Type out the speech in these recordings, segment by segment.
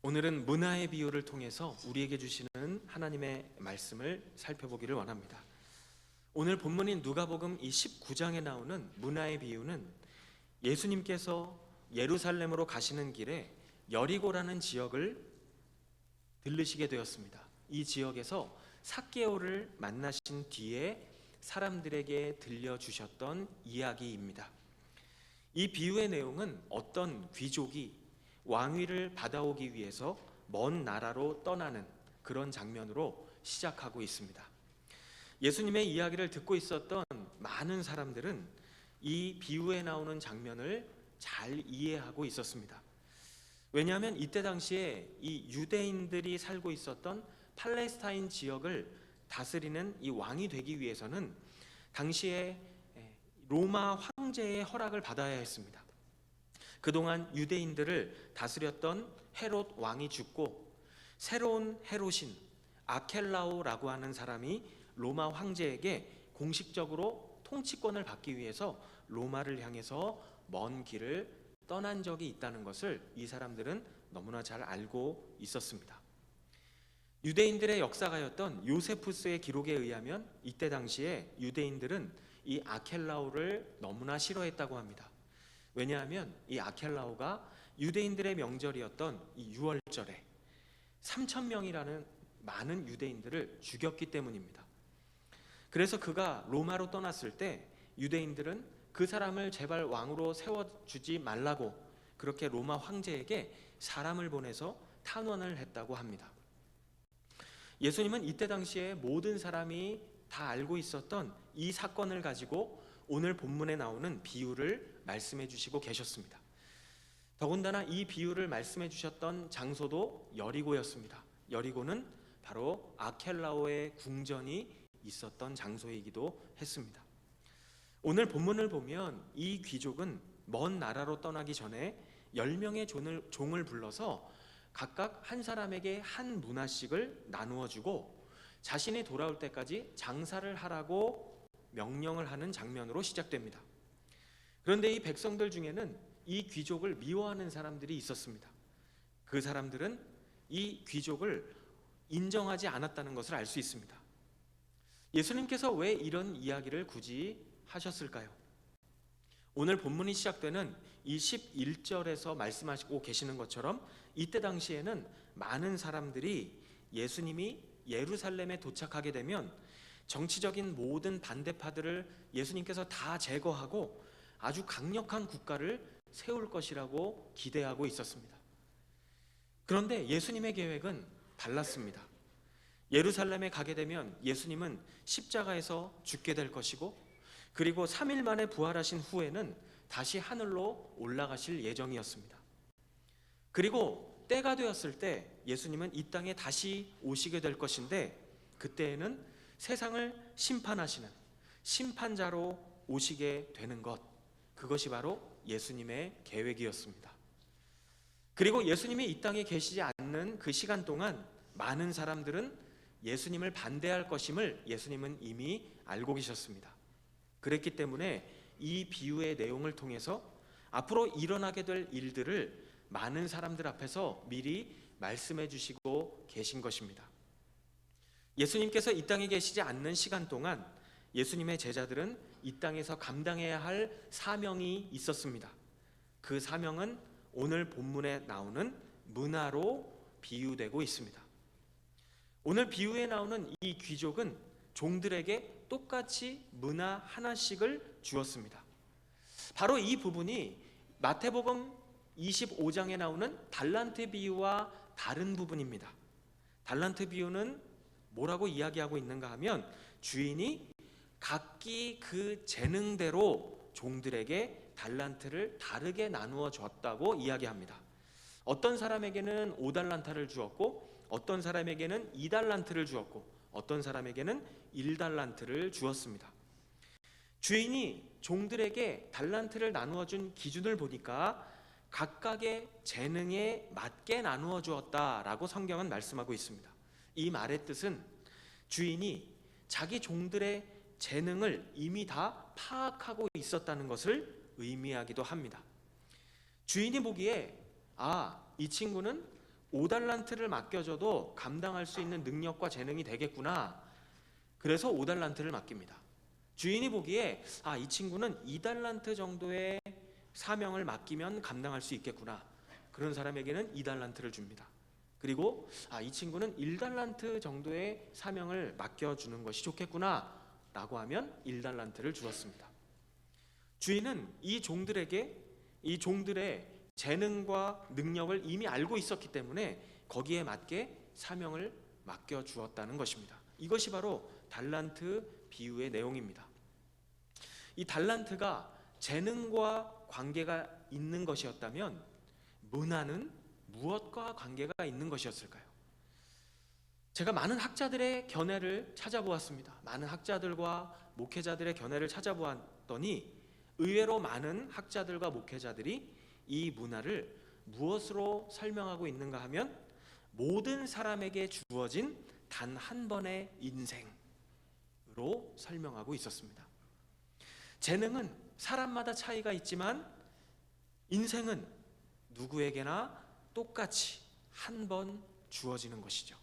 오늘은 문화의 비유를 통해서 우리에게 주시는 하나님의 말씀을 살펴보기를 원합니다. 오늘 본문인 누가복음 이 19장에 나오는 문화의 비유는 예수님께서 예루살렘으로 가시는 길에 여리고라는 지역을 들르시게 되었습니다. 이 지역에서 삭개오를 만나신 뒤에 사람들에게 들려주셨던 이야기입니다. 이 비유의 내용은 어떤 귀족이 왕위를 받아오기 위해서 먼 나라로 떠나는 그런 장면으로 시작하고 있습니다. 예수님의 이야기를 듣고 있었던 많은 사람들은 이 비유에 나오는 장면을 잘 이해하고 있었습니다. 왜냐하면 이때 당시에 이 유대인들이 살고 있었던 팔레스타인 지역을 다스리는 이 왕이 되기 위해서는 당시에 로마 황제의 허락을 받아야 했습니다. 그동안 유대인들을 다스렸던 헤롯 왕이 죽고 새로운 헤롯인 아켈라오라고 하는 사람이 로마 황제에게 공식적으로 통치권을 받기 위해서 로마를 향해서 먼 길을 떠난 적이 있다는 것을 이 사람들은 너무나 잘 알고 있었습니다. 유대인들의 역사가였던 요세푸스의 기록에 의하면 이때 당시에 유대인들은 이 아켈라오를 너무나 싫어했다고 합니다. 왜냐하면 이 아켈라오가 유대인들의 명절이었던 이 유월절에 3,000명이라는 많은 유대인들을 죽였기 때문입니다. 그래서 그가 로마로 떠났을 때 유대인들은 그 사람을 제발 왕으로 세워주지 말라고 그렇게 로마 황제에게 사람을 보내서 탄원을 했다고 합니다. 예수님은 이때 당시에 모든 사람이 다 알고 있었던 이 사건을 가지고 오늘 본문에 나오는 비유를 말씀해 주시고 계셨습니다. 더군다나 이 비유를 말씀해 주셨던 장소도 여리고였습니다. 여리고는 바로 아켈라오의 궁전이 있었던 장소이기도 했습니다. 오늘 본문을 보면 이 귀족은 먼 나라로 떠나기 전에 10명의 종을 불러서 각각 한 사람에게 한 문화씩을 나누어 주고 자신이 돌아올 때까지 장사를 하라고 명령을 하는 장면으로 시작됩니다. 그런데 이 백성들 중에는 이 귀족을 미워하는 사람들이 있었습니다. 그 사람들은 이 귀족을 인정하지 않았다는 것을 알 수 있습니다. 예수님께서 왜 이런 이야기를 굳이 하셨을까요? 오늘 본문이 시작되는 이 11절에서 말씀하시고 계시는 것처럼 이때 당시에는 많은 사람들이 예수님이 예루살렘에 도착하게 되면 정치적인 모든 반대파들을 예수님께서 다 제거하고 아주 강력한 국가를 세울 것이라고 기대하고 있었습니다. 그런데 예수님의 계획은 달랐습니다. 예루살렘에 가게 되면 예수님은 십자가에서 죽게 될 것이고 그리고 3일 만에 부활하신 후에는 다시 하늘로 올라가실 예정이었습니다. 그리고 때가 되었을 때 예수님은 이 땅에 다시 오시게 될 것인데 그때에는 세상을 심판하시는 심판자로 오시게 되는 것, 그것이 바로 예수님의 계획이었습니다. 그리고 예수님이 이 땅에 계시지 않는 그 시간 동안 많은 사람들은 예수님을 반대할 것임을 예수님은 이미 알고 계셨습니다. 그랬기 때문에 이 비유의 내용을 통해서 앞으로 일어나게 될 일들을 많은 사람들 앞에서 미리 말씀해 주시고 계신 것입니다. 예수님께서 이 땅에 계시지 않는 시간 동안 예수님의 제자들은 이 땅에서 감당해야 할 사명이 있었습니다. 그 사명은 오늘 본문에 나오는 문화로 비유되고 있습니다. 오늘 비유에 나오는 이 귀족은 종들에게 똑같이 문화 하나씩을 주었습니다. 바로 이 부분이 마태복음 25장에 나오는 달란트 비유와 다른 부분입니다. 달란트 비유는 뭐라고 이야기하고 있는가 하면 주인이 각기 그 재능대로 종들에게 달란트를 다르게 나누어 줬다고 이야기합니다. 어떤 사람에게는 5달란트를 주었고 어떤 사람에게는 2달란트를 주었고 어떤 사람에게는 1달란트를 주었습니다. 주인이 종들에게 달란트를 나누어 준 기준을 보니까 각각의 재능에 맞게 나누어 주었다라고 성경은 말씀하고 있습니다. 이 말의 뜻은 주인이 자기 종들의 재능을 이미 다 파악하고 있었다는 것을 의미하기도 합니다. 주인이 보기에 이 친구는 5달란트를 맡겨줘도 감당할 수 있는 능력과 재능이 되겠구나. 그래서 5달란트를 맡깁니다. 주인이 보기에 이 친구는 2달란트 정도의 사명을 맡기면 감당할 수 있겠구나. 그런 사람에게는 2달란트를 줍니다. 그리고 이 친구는 1달란트 정도의 사명을 맡겨주는 것이 좋겠구나 라고 하면 1달란트를 주었습니다. 주인은 이 종들에게 이 종들의 재능과 능력을 이미 알고 있었기 때문에 거기에 맞게 사명을 맡겨주었다는 것입니다. 이것이 바로 달란트 비유의 내용입니다. 이 달란트가 재능과 관계가 있는 것이었다면 문화는 무엇과 관계가 있는 것이었을까요? 제가 많은 학자들의 견해를 찾아보았습니다. 많은 학자들과 목회자들의 견해를 찾아보았더니 의외로 많은 학자들과 목회자들이 이 문화를 무엇으로 설명하고 있는가 하면 모든 사람에게 주어진 단 한 번의 인생으로 설명하고 있었습니다. 재능은 사람마다 차이가 있지만 인생은 누구에게나 똑같이 한 번 주어지는 것이죠.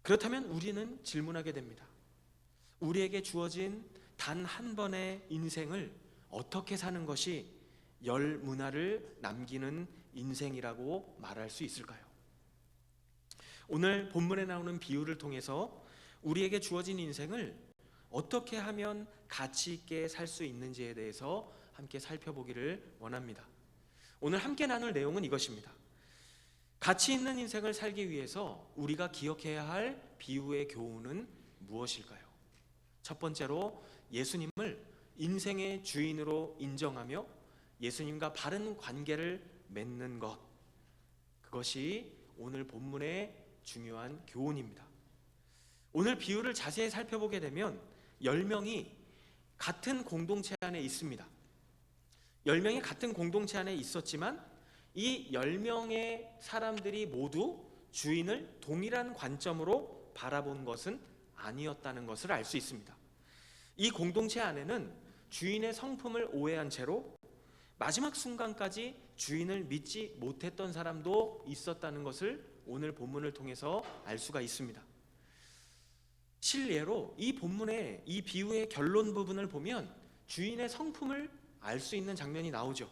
그렇다면 우리는 질문하게 됩니다. 우리에게 주어진 단 한 번의 인생을 어떻게 사는 것이 열 문화를 남기는 인생이라고 말할 수 있을까요? 오늘 본문에 나오는 비유를 통해서 우리에게 주어진 인생을 어떻게 하면 가치 있게 살 수 있는지에 대해서 함께 살펴보기를 원합니다. 오늘 함께 나눌 내용은 이것입니다. 가치 있는 인생을 살기 위해서 우리가 기억해야 할 비유의 교훈은 무엇일까요? 첫 번째로 예수님을 인생의 주인으로 인정하며 예수님과 바른 관계를 맺는 것, 그것이 오늘 본문의 중요한 교훈입니다. 오늘 비유를 자세히 살펴보게 되면 10명이 같은 공동체 안에 있습니다. 10명이 같은 공동체 안에 있었지만 이 10명의 사람들이 모두 주인을 동일한 관점으로 바라본 것은 아니었다는 것을 알 수 있습니다. 이 공동체 안에는 주인의 성품을 오해한 채로 마지막 순간까지 주인을 믿지 못했던 사람도 있었다는 것을 오늘 본문을 통해서 알 수가 있습니다. 실례로 이 본문의 이 비유의 결론 부분을 보면 주인의 성품을 알 수 있는 장면이 나오죠.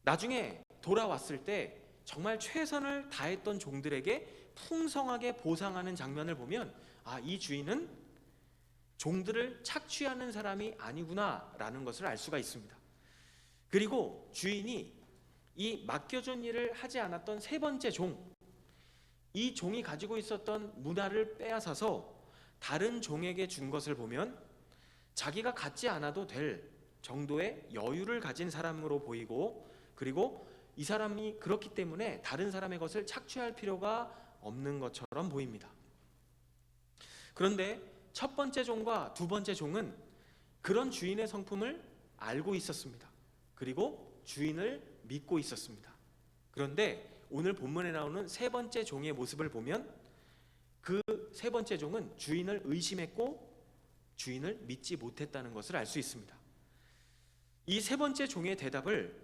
나중에 돌아왔을 때 정말 최선을 다했던 종들에게 풍성하게 보상하는 장면을 보면 이 주인은 종들을 착취하는 사람이 아니구나라는 것을 알 수가 있습니다. 그리고 주인이 이 맡겨준 일을 하지 않았던 세 번째 종, 이 종이 가지고 있었던 문화를 빼앗아서 다른 종에게 준 것을 보면 자기가 갖지 않아도 될 정도의 여유를 가진 사람으로 보이고, 그리고 이 사람이 그렇기 때문에 다른 사람의 것을 착취할 필요가 없는 것처럼 보입니다. 그런데 첫 번째 종과 두 번째 종은 그런 주인의 성품을 알고 있었습니다. 그리고 주인을 믿고 있었습니다. 그런데 오늘 본문에 나오는 세 번째 종의 모습을 보면 그 세 번째 종은 주인을 의심했고 주인을 믿지 못했다는 것을 알 수 있습니다. 이 세 번째 종의 대답을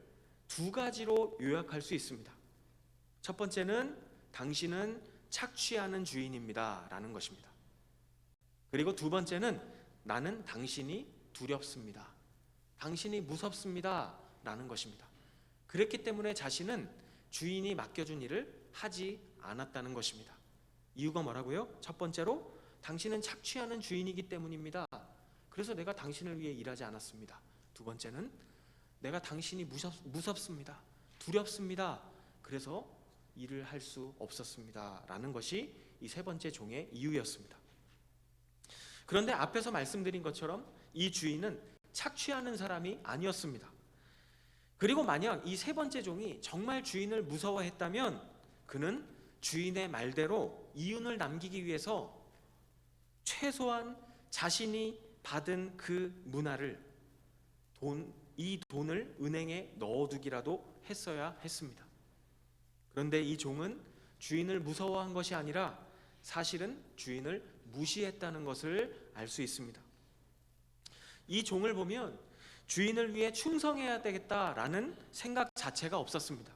두 가지로 요약할 수 있습니다. 첫 번째는 당신은 착취하는 주인입니다 라는 것입니다. 그리고 두 번째는 나는 당신이 두렵습니다, 당신이 무섭습니다 라는 것입니다. 그랬기 때문에 자신은 주인이 맡겨준 일을 하지 않았다는 것입니다. 이유가 뭐라고요? 첫 번째로 당신은 착취하는 주인이기 때문입니다. 그래서 내가 당신을 위해 일하지 않았습니다. 두 번째는 내가 당신이 무섭습니다, 두렵습니다, 그래서 일을 할 수 없었습니다 라는 것이 이 세 번째 종의 이유였습니다. 그런데 앞에서 말씀드린 것처럼 이 주인은 착취하는 사람이 아니었습니다. 그리고 만약 이 세 번째 종이 정말 주인을 무서워했다면 그는 주인의 말대로 이윤을 남기기 위해서 최소한 자신이 받은 그 문화를 이 돈을 은행에 넣어두기라도 했어야 했습니다. 그런데 이 종은 주인을 무서워한 것이 아니라 사실은 주인을 무시했다는 것을 알 수 있습니다. 이 종을 보면 주인을 위해 충성해야 되겠다라는 생각 자체가 없었습니다.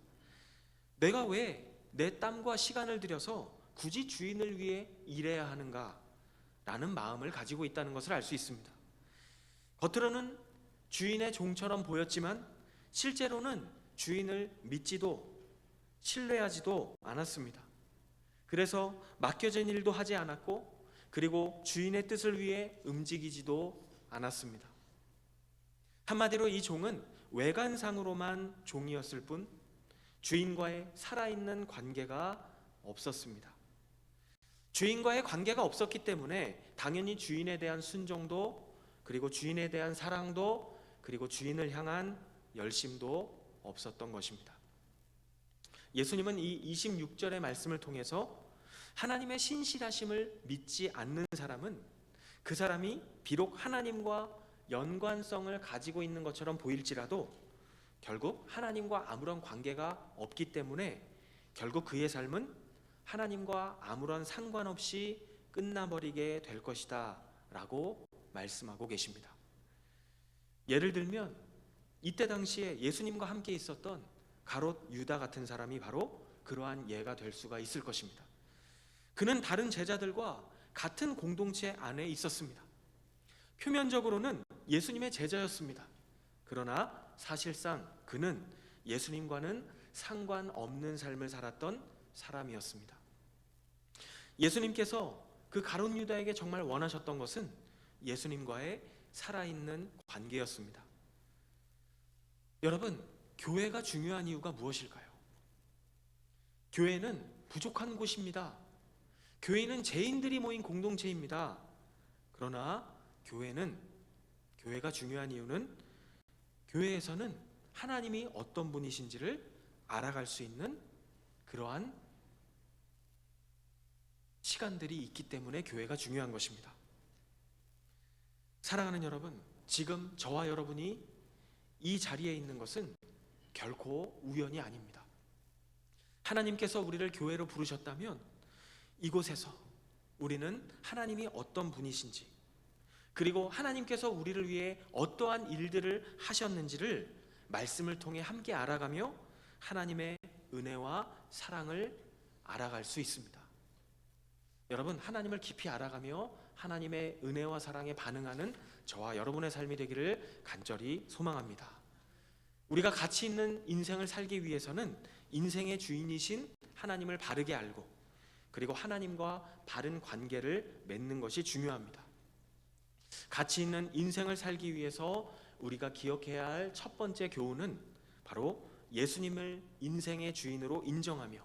내가 왜 내 땀과 시간을 들여서 굳이 주인을 위해 일해야 하는가? 라는 마음을 가지고 있다는 것을 알 수 있습니다. 겉으로는 주인의 종처럼 보였지만 실제로는 주인을 믿지도 신뢰하지도 않았습니다. 그래서 맡겨진 일도 하지 않았고, 그리고 주인의 뜻을 위해 움직이지도 않았습니다. 한마디로 이 종은 외관상으로만 종이었을 뿐 주인과의 살아있는 관계가 없었습니다. 주인과의 관계가 없었기 때문에 당연히 주인에 대한 순종도, 그리고 주인에 대한 사랑도, 그리고 주인을 향한 열심도 없었던 것입니다. 예수님은 이 26절의 말씀을 통해서 하나님의 신실하심을 믿지 않는 사람은 그 사람이 비록 하나님과 연관성을 가지고 있는 것처럼 보일지라도 결국 하나님과 아무런 관계가 없기 때문에 결국 그의 삶은 하나님과 아무런 상관없이 끝나버리게 될 것이다 라고 말씀하고 계십니다. 예를 들면 이때 당시에 예수님과 함께 있었던 가롯 유다 같은 사람이 바로 그러한 예가 될 수가 있을 것입니다. 그는 다른 제자들과 같은 공동체 안에 있었습니다. 표면적으로는 예수님의 제자였습니다. 그러나 사실상 그는 예수님과는 상관없는 삶을 살았던 사람이었습니다. 예수님께서 그 가룟 유다에게 정말 원하셨던 것은 예수님과의 살아있는 관계였습니다. 여러분, 교회가 중요한 이유가 무엇일까요? 교회는 부족한 곳입니다. 교회는 죄인들이 모인 공동체입니다. 그러나 교회가 중요한 이유는 교회에서는 하나님이 어떤 분이신지를 알아갈 수 있는 그러한 시간들이 있기 때문에 교회가 중요한 것입니다. 사랑하는 여러분, 지금 저와 여러분이 이 자리에 있는 것은 결코 우연이 아닙니다. 하나님께서 우리를 교회로 부르셨다면 이곳에서 우리는 하나님이 어떤 분이신지, 그리고 하나님께서 우리를 위해 어떠한 일들을 하셨는지를 말씀을 통해 함께 알아가며 하나님의 은혜와 사랑을 알아갈 수 있습니다. 여러분, 하나님을 깊이 알아가며 하나님의 은혜와 사랑에 반응하는 저와 여러분의 삶이 되기를 간절히 소망합니다. 우리가 가치 있는 인생을 살기 위해서는 인생의 주인이신 하나님을 바르게 알고, 그리고 하나님과 바른 관계를 맺는 것이 중요합니다. 가치 있는 인생을 살기 위해서 우리가 기억해야 할 첫 번째 교훈은 바로 예수님을 인생의 주인으로 인정하며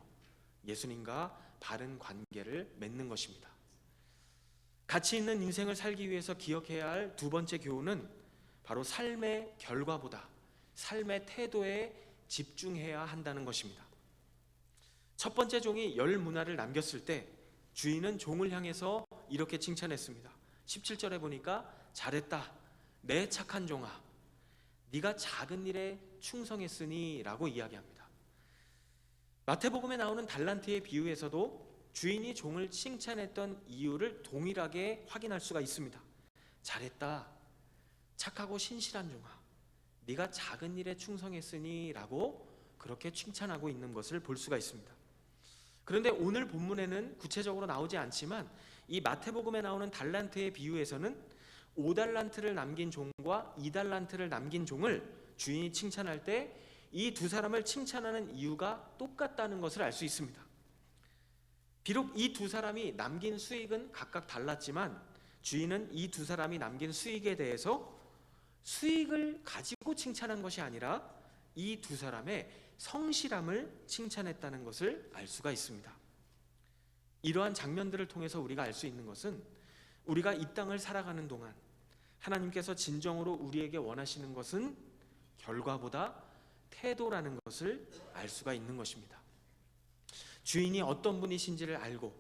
예수님과 바른 관계를 맺는 것입니다. 가치 있는 인생을 살기 위해서 기억해야 할 두 번째 교훈은 바로 삶의 결과보다 삶의 태도에 집중해야 한다는 것입니다. 첫 번째 종이 열 문화를 남겼을 때 주인은 종을 향해서 이렇게 칭찬했습니다. 17절에 보니까 잘했다, 내 착한 종아, 네가 작은 일에 충성했으니 라고 이야기합니다. 마태복음에 나오는 달란트의 비유에서도 주인이 종을 칭찬했던 이유를 동일하게 확인할 수가 있습니다. 잘했다, 착하고 신실한 종아, 네가 작은 일에 충성했으니 라고 그렇게 칭찬하고 있는 것을 볼 수가 있습니다. 그런데 오늘 본문에는 구체적으로 나오지 않지만 이 마태복음에 나오는 달란트의 비유에서는 5달란트를 남긴 종과 2달란트를 남긴 종을 주인이 칭찬할 때 이 두 사람을 칭찬하는 이유가 똑같다는 것을 알 수 있습니다. 비록 이 두 사람이 남긴 수익은 각각 달랐지만 주인은 이 두 사람이 남긴 수익에 대해서 수익을 가지고 칭찬한 것이 아니라 이 두 사람의 성실함을 칭찬했다는 것을 알 수가 있습니다. 이러한 장면들을 통해서 우리가 알 수 있는 것은 우리가 이 땅을 살아가는 동안 하나님께서 진정으로 우리에게 원하시는 것은 결과보다 태도라는 것을 알 수가 있는 것입니다. 주인이 어떤 분이신지를 알고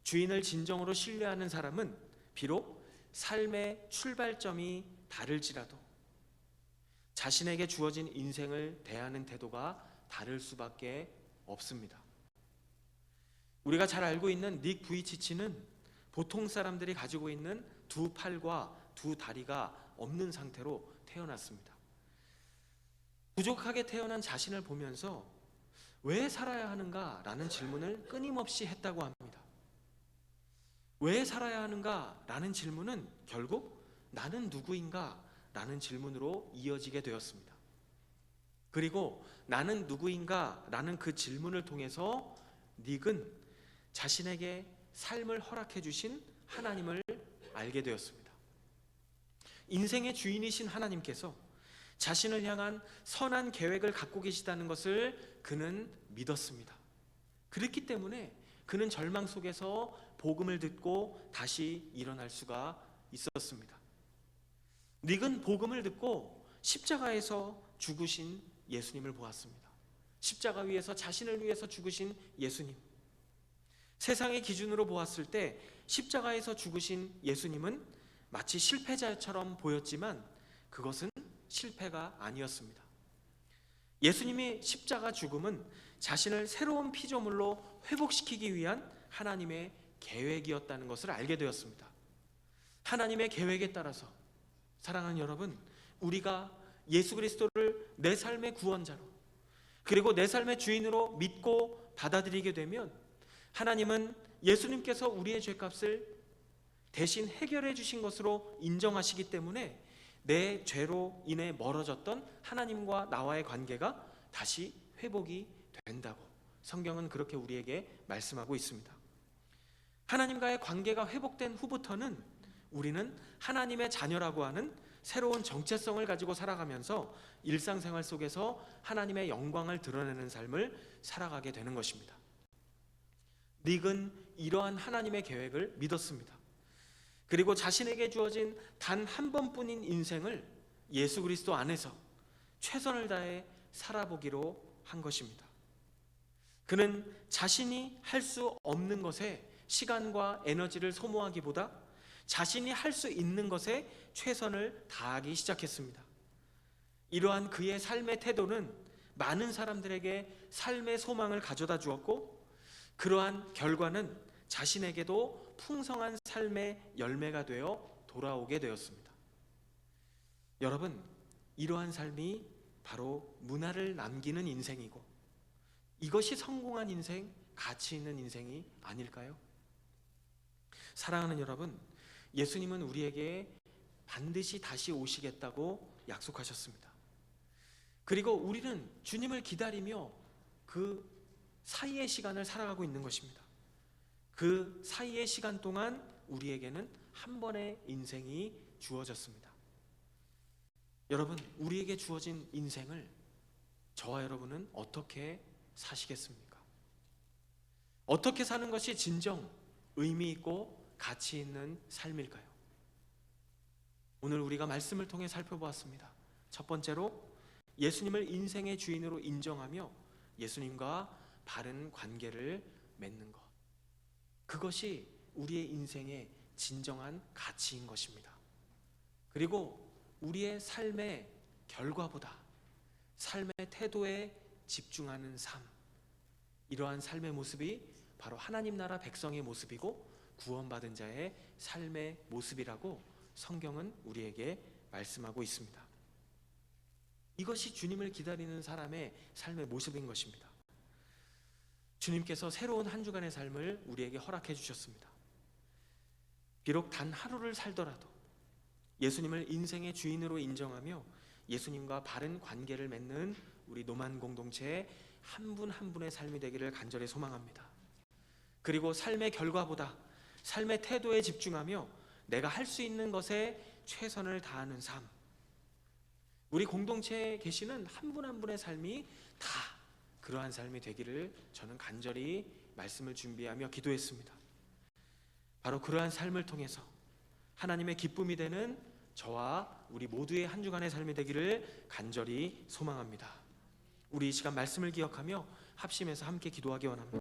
주인을 진정으로 신뢰하는 사람은 비록 삶의 출발점이 다를지라도 자신에게 주어진 인생을 대하는 태도가 다를 수밖에 없습니다. 우리가 잘 알고 있는 닉 부이치치는 보통 사람들이 가지고 있는 두 팔과 두 다리가 없는 상태로 태어났습니다. 부족하게 태어난 자신을 보면서 왜 살아야 하는가? 라는 질문을 끊임없이 했다고 합니다. 왜 살아야 하는가? 라는 질문은 결국 나는 누구인가? 라는 질문으로 이어지게 되었습니다. 그리고 나는 누구인가? 라는 그 질문을 통해서 닉은 자신에게 삶을 허락해 주신 하나님을 알게 되었습니다. 인생의 주인이신 하나님께서 자신을 향한 선한 계획을 갖고 계시다는 것을 그는 믿었습니다. 그렇기 때문에 그는 절망 속에서 복음을 듣고 다시 일어날 수가 있었습니다. 닉은 복음을 듣고 십자가에서 죽으신 예수님을 보았습니다. 십자가 위에서 자신을 위해서 죽으신 예수님. 세상의 기준으로 보았을 때 십자가에서 죽으신 예수님은 마치 실패자처럼 보였지만 그것은 실패가 아니었습니다. 예수님의 십자가 죽음은 자신을 새로운 피조물로 회복시키기 위한 하나님의 계획이었다는 것을 알게 되었습니다. 하나님의 계획에 따라서 사랑하는 여러분, 우리가 예수 그리스도를 내 삶의 구원자로 그리고 내 삶의 주인으로 믿고 받아들이게 되면 하나님은 예수님께서 우리의 죄값을 대신 해결해 주신 것으로 인정하시기 때문에 내 죄로 인해 멀어졌던 하나님과 나와의 관계가 다시 회복이 된다고 성경은 그렇게 우리에게 말씀하고 있습니다. 하나님과의 관계가 회복된 후부터는 우리는 하나님의 자녀라고 하는 새로운 정체성을 가지고 살아가면서 일상생활 속에서 하나님의 영광을 드러내는 삶을 살아가게 되는 것입니다. 닉은 이러한 하나님의 계획을 믿었습니다. 그리고 자신에게 주어진 단 한 번뿐인 인생을 예수 그리스도 안에서 최선을 다해 살아보기로 한 것입니다. 그는 자신이 할 수 없는 것에 시간과 에너지를 소모하기보다 자신이 할 수 있는 것에 최선을 다하기 시작했습니다. 이러한 그의 삶의 태도는 많은 사람들에게 삶의 소망을 가져다 주었고 그러한 결과는 자신에게도 풍성한 삶의 열매가 되어 돌아오게 되었습니다. 여러분, 이러한 삶이 바로 문화를 남기는 인생이고 이것이 성공한 인생, 가치 있는 인생이 아닐까요? 사랑하는 여러분, 예수님은 우리에게 반드시 다시 오시겠다고 약속하셨습니다. 그리고 우리는 주님을 기다리며 그 사이의 시간을 살아가고 있는 것입니다. 그 사이의 시간 동안 우리에게는 한 번의 인생이 주어졌습니다. 여러분, 우리에게 주어진 인생을 저와 여러분은 어떻게 사시겠습니까? 어떻게 사는 것이 진정 의미 있고 가치 있는 삶일까요? 오늘 우리가 말씀을 통해 살펴보았습니다. 첫 번째로 예수님을 인생의 주인으로 인정하며 예수님과 바른 관계를 맺는 것. 그것이 우리의 인생의 진정한 가치인 것입니다. 그리고 우리의 삶의 결과보다 삶의 태도에 집중하는 삶. 이러한 삶의 모습이 바로 하나님 나라 백성의 모습이고 구원받은 자의 삶의 모습이라고 성경은 우리에게 말씀하고 있습니다. 이것이 주님을 기다리는 사람의 삶의 모습인 것입니다. 주님께서 새로운 한 주간의 삶을 우리에게 허락해 주셨습니다. 비록 단 하루를 살더라도 예수님을 인생의 주인으로 인정하며 예수님과 바른 관계를 맺는 우리 노만 공동체의 한 분 한 분의 삶이 되기를 간절히 소망합니다. 그리고 삶의 결과보다 삶의 태도에 집중하며 내가 할 수 있는 것에 최선을 다하는 삶. 우리 공동체에 계시는 한 분 한 분의 삶이 다 그러한 삶이 되기를 저는 간절히 말씀을 준비하며 기도했습니다. 바로 그러한 삶을 통해서 하나님의 기쁨이 되는 저와 우리 모두의 한 주간의 삶이 되기를 간절히 소망합니다. 우리 이 시간 말씀을 기억하며 합심해서 함께 기도하기 원합니다.